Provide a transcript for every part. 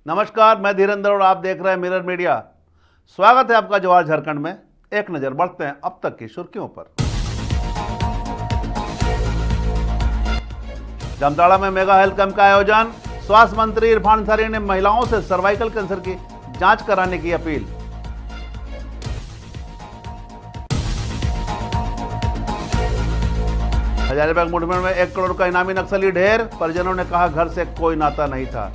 नमस्कार, मैं धीरेन्द्र और आप देख रहे हैं मिरर मीडिया। स्वागत है आपका जवाहर झारखंड में। एक नजर बढ़ते हैं अब तक की सुर्खियों पर। जामताड़ा में मेगा हेल्थ कैंप का आयोजन। स्वास्थ्य मंत्री इरफान अंसारी ने महिलाओं से सर्वाइकल कैंसर की जांच कराने की अपील। हजारीबाग मुठभेड़ में 1 करोड़ का इनामी नक्सली ढेर। परिजनों ने कहा घर से कोई नाता नहीं था।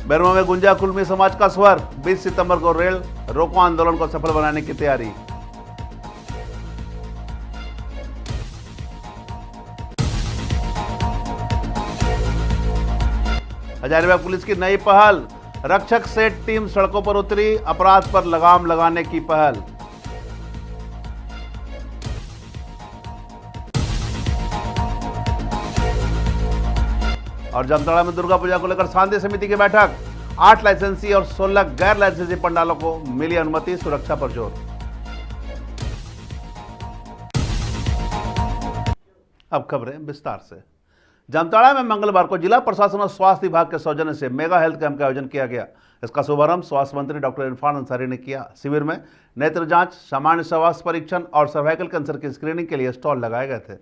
बैरवा में गुंजा कुलमी समाज का स्वर। 20 सितंबर को रेल रोको आंदोलन को सफल बनाने की तैयारी। हजारीबाग पुलिस की नई पहल। रक्षक सेठ टीम सड़कों पर उतरी। अपराध पर लगाम लगाने की पहल। और जामताड़ा में दुर्गा पूजा को लेकर शांति समिति की बैठक। 8 लाइसेंसी और 16 गैर लाइसेंसी पंडालों को मिली अनुमति। सुरक्षा पर जोर। अब खबरें विस्तार से। जामताड़ा में मंगलवार को जिला प्रशासन और स्वास्थ्य विभाग के सौजन्य से मेगा हेल्थ कैंप का आयोजन किया गया। इसका शुभारंभ स्वास्थ्य मंत्री डॉक्टर इरफान अंसारी ने किया। शिविर में नेत्र जांच, सामान्य स्वास्थ्य परीक्षण और सर्वाइकल कैंसर की स्क्रीनिंग के लिए स्टॉल लगाए गए थे।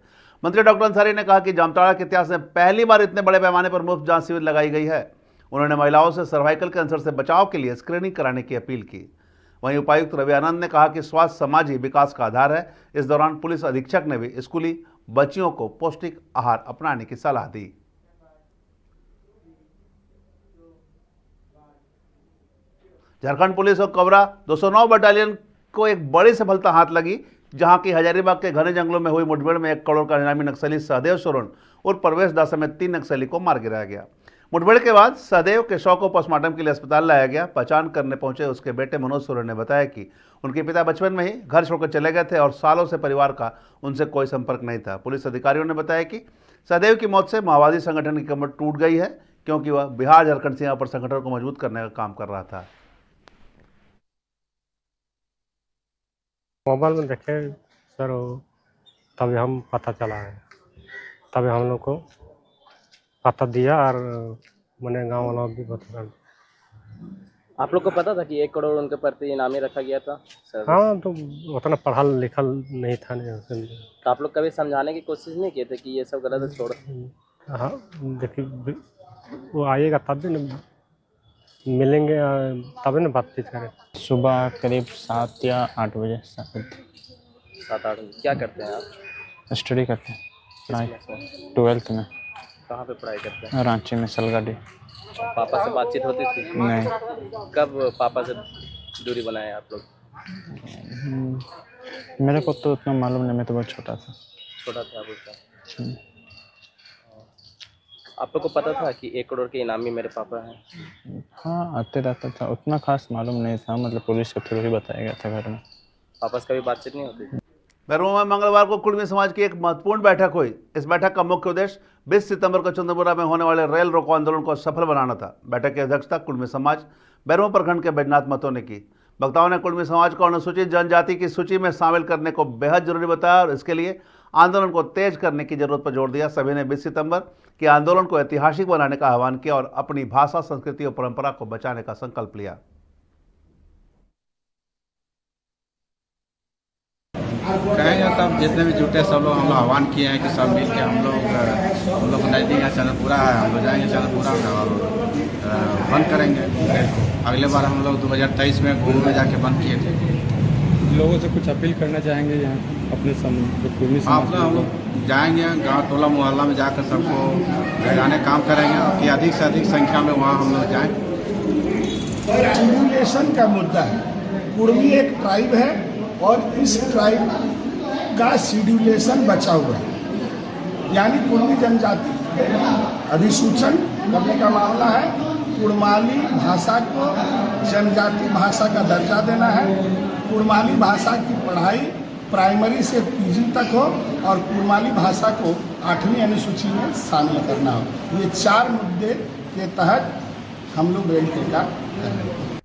मंत्री डॉक्टर अंसारी ने कहा कि जामताड़ा के इतिहास में पहली बार इतने बड़े पैमाने पर मुफ्त जांच शिविर लगाई गई है। उन्होंने महिलाओं से सर्वाइकल कैंसर से बचाव के लिए स्क्रीनिंग कराने की अपील की। वहीं उपायुक्त रवि आनंद ने कहा कि स्वास्थ्य समाज ही विकास का आधार है। इस दौरान पुलिस अधीक्षक ने भी स्कूली बच्चियों को पौष्टिक आहार अपनाने की सलाह दी। झारखंड पुलिस और कोबरा 209 बटालियन को एक बड़ी सफलता हाथ लगी, जहां की हजारीबाग के घने जंगलों में हुई मुठभेड़ में 1 करोड़ का इनामी नक्सली सहदेव सोरेन और परवेश दास समेत 3 नक्सली को मार गिराया गया। मुठभेड़ के बाद सहदेव के शव को पोस्टमार्टम के लिए अस्पताल लाया गया। पहचान करने पहुंचे उसके बेटे मनोज सोरेन ने बताया कि उनके पिता बचपन में ही घर छोड़कर चले गए थे और सालों से परिवार का उनसे कोई संपर्क नहीं था। पुलिस अधिकारियों ने बताया कि सहदेव की मौत से माओवादी संगठन की कमर टूट गई है, क्योंकि वह बिहार झारखंड सीमा पर संगठन को मजबूत करने का काम कर रहा था। मोबाइल में देखे सर, तभी हम पता चला है, तभी हम लोग को पता दिया और मैंने गांव वालों भी बता। आप लोग को पता था कि 1 करोड़ उनके प्रति इनामी रखा गया था सर? हाँ, तो उतना पढ़ा लिखा नहीं था नहीं। तो आप लोग कभी समझाने की कोशिश नहीं किए थे कि ये सब गलत है, छोड़? हाँ, देखिए वो आएगा तब भी न मिलेंगे, तभी न बातचीत करें। सुबह करीब 7 या 8 बजे 7-8 क्या करते हैं आप? स्टडी करते हैं, पढ़ाई किस क्लास में? 12th में। कहाँ पे पढ़ाई करते हैं? रांची में सलगाड़ी। पापा से बातचीत होती थी? नहीं। कब पापा से दूरी बनाए आप लोग? मेरे को तो उतना मालूम नहीं, मैं तो बहुत छोटा था। छोटा था आप उसका? आप लोग को पता था कि 1 करोड़ के इनामी मेरे पापा हैं? हाँ, आते रहता था, उतना खास मालूम नहीं था, मतलब पुलिस के थ्रू ही बताया गया था घर में। पापा से कभी बातचीत नहीं होती थी? बैरवा में मंगलवार को कुलमी समाज की एक महत्वपूर्ण बैठक हुई। इस बैठक का मुख्य उद्देश्य 20 सितंबर को चंद्रपुरा में होने वाले रेल रोको आंदोलन को सफल बनाना था। बैठक की अध्यक्षता कुलमी समाज बैरवा प्रखंड के बैजनाथ महतो ने की। वक्ताओं ने कुलमी समाज को अनुसूचित जनजाति की सूची में शामिल करने को बेहद जरूरी बताया और इसके लिए आंदोलन को तेज करने की जरूरत पर जोर दिया। सभी ने 20 सितंबर के आंदोलन को ऐतिहासिक बनाने का आह्वान किया और अपनी भाषा, संस्कृति और परंपरा को बचाने का संकल्प लिया। कहेंगे सब जितने भी जुटे सब लोग हम लोग आह्वान किए हैं कि सब मिल के हम लोग नज़दीक है चंद्रपुरा है, हम लोग जाएंगे चंद्रपुरा में और बंद करेंगे रेल को। अगले बार हम लोग 2023 में घूम में जाके बंद किए थे। लोगों से कुछ अपील करना चाहेंगे यहाँ अपने हम लोग जाएंगे गांव टोला मोहल्ला में जाकर सबको जगाने काम करेंगे कि अधिक से अधिक संख्या में वहाँ हम लोग जाएँ। शेड्यूलेशन का मुद्दा है। कुर्मी एक ट्राइब है और इस ट्राइब का शेड्यूलेशन बचा हुआ है, यानी कुर्मी जनजाति अधिसूचन करने का मामला है। कुड़माली भाषा को जनजाति भाषा का दर्जा देना है। कुड़माली भाषा की पढ़ाई प्राइमरी से पीजी तक हो और कुड़माली भाषा को 8वीं अनुसूची में शामिल करना हो। ये 4 मुद्दे के तहत हम लोग रेल का कर रहे हैं।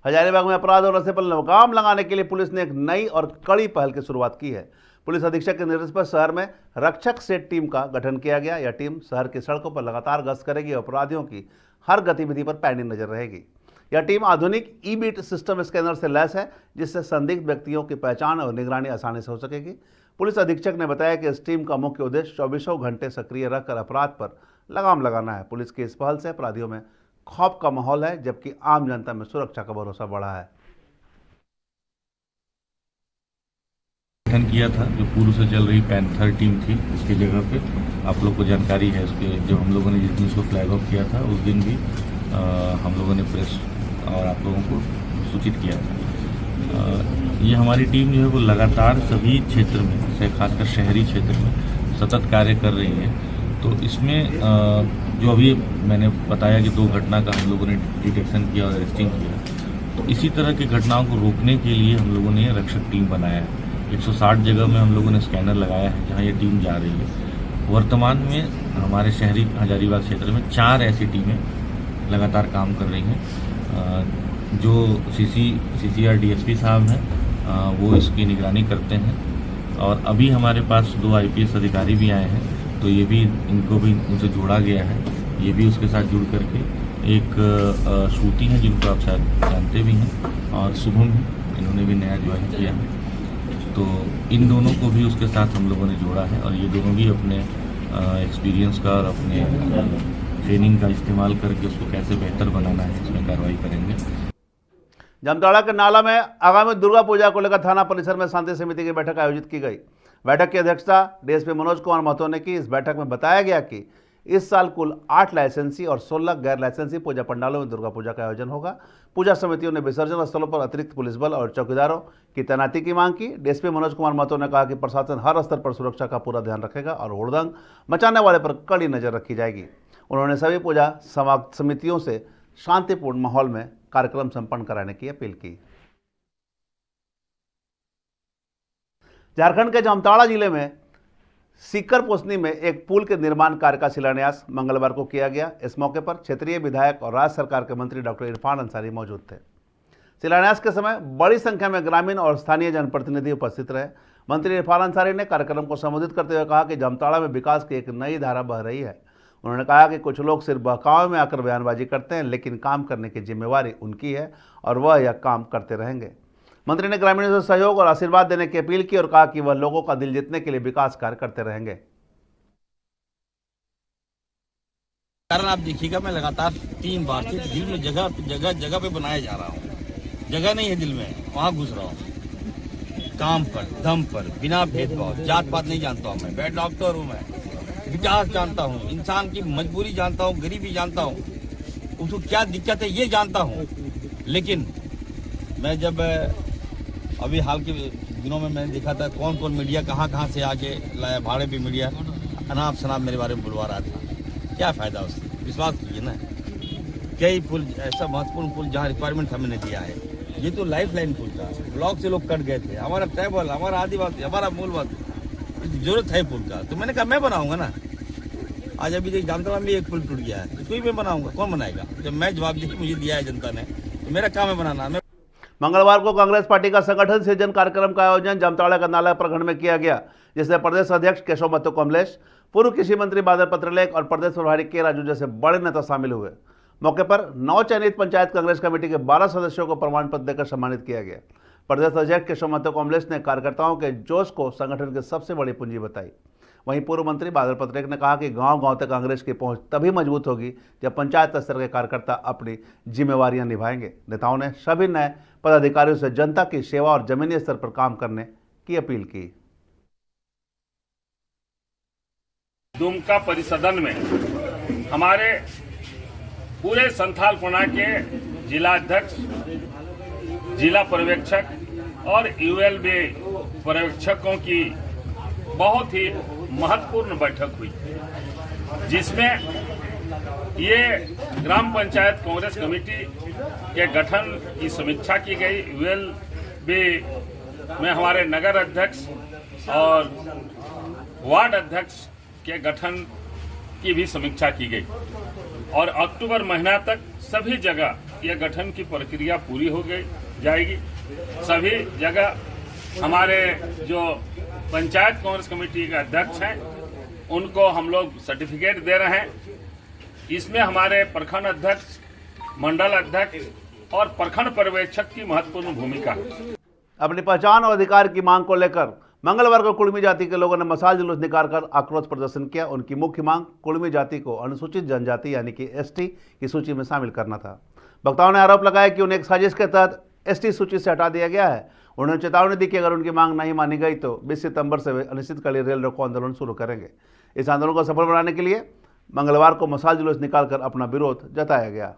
हजारीबाग में अपराध और नशे पर लगाम लगाने के लिए पुलिस ने एक नई और कड़ी पहल की शुरुआत की है। पुलिस अधीक्षक के निर्देश पर शहर में रक्षक सेट टीम का गठन किया गया। यह टीम शहर की सड़कों पर लगातार गश्त करेगी और अपराधियों की हर गतिविधि पर पैनी नजर रहेगी। यह टीम आधुनिक ई-बीट सिस्टम स्कैनर से लैस है, जिससे संदिग्ध व्यक्तियों की पहचान और निगरानी आसानी से हो सकेगी। पुलिस अधीक्षक ने बताया कि इस टीम का मुख्य उद्देश्य 24 घंटे सक्रिय रखकर अपराध पर लगाम लगाना है। पुलिस की इस पहल से अपराधियों में खौफ का माहौल है, जबकि आम जनता में सुरक्षा का भरोसा बढ़ा है। गठन किया था जो पूर्व से चल रही पैंथर टीम थी, उसकी जगह पे आप लोग को जानकारी है उसके, जो हम लोगों ने जिस दिन उसको फ्लैग ऑफ किया था उस दिन भी हम लोगों ने प्रेस और आप लोगों को सूचित किया था। ये हमारी टीम जो है वो लगातार सभी क्षेत्र में, खासकर शहरी क्षेत्र में सतत कार्य कर रही है। तो इसमें जो अभी मैंने बताया कि 2 घटना का हम लोगों ने डिटेक्शन किया और अरेस्टिंग किया, तो इसी तरह की घटनाओं को रोकने के लिए हम लोगों ने रक्षक टीम बनाया है। 160 जगह में हम लोगों ने स्कैनर लगाया है जहां ये टीम जा रही है। वर्तमान में हमारे शहरी हजारीबाग क्षेत्र में 4 ऐसी टीमें लगातार काम कर रही हैं। जो CCR DSP साहब हैं वो इसकी निगरानी करते हैं, और अभी हमारे पास 2 IPS अधिकारी भी आए हैं, तो ये भी इनको भी उनसे जोड़ा गया है। ये भी उसके साथ जुड़ करके एक श्रुति है जिनको आप शायद जानते भी हैं, और शुभम इन्होंने भी नया ज्वाइन किया है। तो इन दोनों को भी उसके साथ हम लोगों ने जोड़ा है, और ये दोनों भी अपने एक्सपीरियंस का और अपने ट्रेनिंग का इस्तेमाल करके उसको कैसे बेहतर बनाना है इसमें कार्रवाई करेंगे। जामताड़ा के नाला में आगामी दुर्गा पूजा को लेकर थाना परिसर में शांति समिति की बैठक आयोजित की गई। बैठक की अध्यक्षता DSP मनोज कुमार महतो ने की। इस बैठक में बताया गया कि इस साल कुल 8 लाइसेंसी और 16 गैर लाइसेंसी पूजा पंडालों में दुर्गा पूजा का आयोजन होगा। पूजा समितियों ने विसर्जन स्थलों पर अतिरिक्त पुलिस बल और चौकीदारों की तैनाती की मांग की। DSP मनोज कुमार महतो ने कहा कि प्रशासन हर स्तर पर सुरक्षा का पूरा ध्यान रखेगा और हुड़दंग मचाने वाले पर कड़ी नजर रखी जाएगी। उन्होंने सभी पूजा समितियों से शांतिपूर्ण माहौल में कार्यक्रम संपन्न कराने की अपील की। झारखंड के जामताड़ा जिले में सीकर पोसनी में एक पुल के निर्माण कार्य का शिलान्यास मंगलवार को किया गया। इस मौके पर क्षेत्रीय विधायक और राज्य सरकार के मंत्री डॉक्टर इरफान अंसारी मौजूद थे। शिलान्यास के समय बड़ी संख्या में ग्रामीण और स्थानीय जनप्रतिनिधि उपस्थित रहे। मंत्री इरफान अंसारी ने कार्यक्रम को संबोधित करते हुए कहा कि जामताड़ा में विकास की एक नई धारा बह रही है। उन्होंने कहा कि कुछ लोग सिर्फ बहकावे में आकर बयानबाजी करते हैं, लेकिन काम करने की जिम्मेवारी उनकी है और वह यह काम करते रहेंगे। मंत्री ने ग्रामीणों से सहयोग और आशीर्वाद देने की अपील की और कहा कि वह लोगों का दिल जीतने के लिए विकास कार्य करते रहेंगे। कारण आप देखिएगा, मैं लगातार 3 बार से दिल में जगह पे बनाया जा रहा हूँ। जगह नहीं है दिल में, वहाँ घुस रहा हूँ। काम पर, दम पर, बिना भेदभाव, जात पात नहीं जानता हूँ मैं डॉक्टर हूँ, मैं विकास जानता हूँ, इंसान की मजबूरी जानता हूँ, गरीबी जानता हूँ, उसको क्या दिक्कत है ये जानता हूँ। लेकिन मैं जब अभी हाल के दिनों में मैंने देखा था कौन मीडिया कहाँ से आके लाया, भाड़े पे मीडिया अनाप शनाप मेरे बारे में बुलवा रहा था। क्या फायदा उससे? विश्वास कीजिए ना। कई पुल, ऐसा महत्वपूर्ण पुल जहाँ रिक्वायरमेंट हमने दिया है, ये तो लाइफ लाइन पुल था। ब्लॉक से लोग कट गए थे, हमारा ट्राइबल, हमारा आदिवासी, हमारा मूलवासी, जरूरत है पुल का। तो मैंने कहा मैं बनाऊंगा ना। आज अभी देख जामताड़ा में एक पुल टूट गया है, इसको ही मैं बनाऊंगा। कौन बनाएगा? जब मैं जवाबदेही मुझे दिया है जनता ने, तो मेरा काम है बनाना। मंगलवार को कांग्रेस पार्टी का संगठन सृजन कार्यक्रम का आयोजन जामताड़ा का नाला प्रखंड में किया गया, जिसमें प्रदेश अध्यक्ष केशव महतो कमलेश, पूर्व कृषि मंत्री बादल पत्रलेख और प्रदेश प्रभारी के राजू जैसे बड़े नेता शामिल हुए। मौके पर 9 चयनित पंचायत कांग्रेस कमेटी के 12 सदस्यों को प्रमाण पत्र देकर सम्मानित किया गया। प्रदेश अध्यक्ष केशव महतो कमलेश ने कार्यकर्ताओं के जोश को संगठन की सबसे बड़ी पूंजी बताई। वहीं पूर्व मंत्री बादल पत्रलेख ने कहा कि गांव-गांव तक कांग्रेस की पहुंच तभी मजबूत होगी जब पंचायत स्तर के कार्यकर्ता अपनी जिम्मेवारियां निभाएंगे। नेताओं ने सभी नए पदाधिकारियों से जनता की सेवा और जमीनी स्तर पर काम करने की अपील की। दुमका परिसदन में हमारे पूरे संथाल कोना के जिलाध्यक्ष, जिला पर्यवेक्षक और ULB पर्यवेक्षकों की बहुत ही महत्वपूर्ण बैठक हुई, जिसमें ये ग्राम पंचायत कांग्रेस कमेटी के गठन की समीक्षा की गई। ULB में हमारे नगर अध्यक्ष और वार्ड अध्यक्ष के गठन की भी समीक्षा की गई और अक्टूबर महीना तक सभी जगह यह गठन की प्रक्रिया पूरी हो गई जाएगी। सभी जगह हमारे जो पंचायत कांग्रेस कमेटी के अध्यक्ष हैं उनको हम लोग सर्टिफिकेट दे रहे हैं। इसमें हमारे प्रखंड अध्यक्ष, मंडल अध्यक्ष और प्रखंड पर्यवेक्षक की महत्वपूर्ण भूमिका है। अपनी पहचान और अधिकार की मांग को लेकर मंगलवार को कुड़मी जाति के लोगों ने मशाल जुलूस निकालकर आक्रोश प्रदर्शन किया। उनकी मुख्य मांग कुड़मी जाति को अनुसूचित जनजाति यानी कि एसटी की सूची में शामिल करना था। वक्ताओं ने आरोप लगाया कि उन्हें एक साजिश के तहत एसटी सूची से हटा दिया गया है। उन्होंने चेतावनी दी कि अगर उनकी मांग नहीं मानी गई तो 20 सितंबर से वे अनिश्चितकालीन रेल रोको आंदोलन शुरू करेंगे। इस आंदोलन को सफल बनाने के लिए मंगलवार को मशाल जुलूस निकालकर अपना विरोध जताया गया।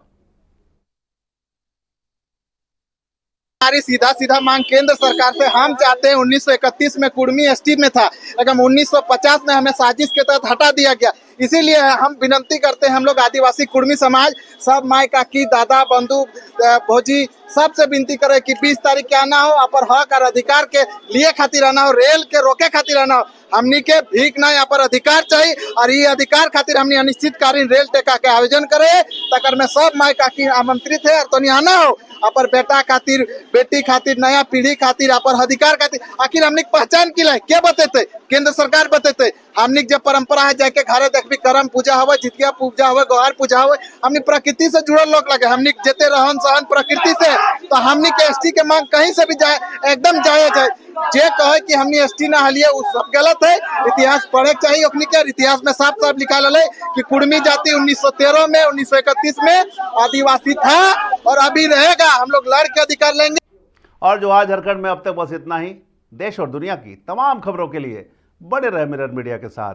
हमारी सीधा मांग केंद्र सरकार से हम चाहते हैं 1931 में कुड़मी एसटी में था, लेकिन 1950 में हमें साजिश के तहत हटा दिया गया। इसीलिए हम विनती करते हैं, हम लोग आदिवासी कुड़मी समाज सब माई काकी दादा बंधु भौजी सबसे विनती करे कि 20 तारीख के आना हो, पर हक और अधिकार के लिए खातिर आना हो, रेल के रोके खातिर आना हो। हमनी के भीख ना यहाँ पर अधिकार चाहिए और ये अधिकार खातिर हमने अनिश्चितकालीन रेल टेका के आयोजन करे तकर में सब माई काकी आमंत्रित है और तो आना हो। अपर बेटा खातिर, बेटी खातिर, नया पीढ़ी खातिर, अपर अधिकार खातिर आखिर हमने पहचान की ला क्या बतेते केंद्र सरकार बतेते। हमने जब परंपरा है जाके घरे देखबी करम पूजा हवे, जितिया पूजा हवे, गोहार पूजा हवे, हमने प्रकृति से जुड़ल लोग लगे, हमने जेते रहन सहन प्रकृति से, तो हमने के एसटी के मांग कहीं से भी जाए एकदम जायज है। जे कहे कि हमने एसटी ना हलिए वो सब गलत है। इतिहास पढ़े चाहिए अपने के, इतिहास में साफ साफ लिखा है कि कुड़मी जाति 1913 में 1931 में आदिवासी था और अभी रहेगा। हम लोग लड़ के अधिकार लेंगे। और जो आज झारखंड में अब तक बस इतना ही। देश और दुनिया की तमाम खबरों के लिए बने रहे मिरर मीडिया के साथ।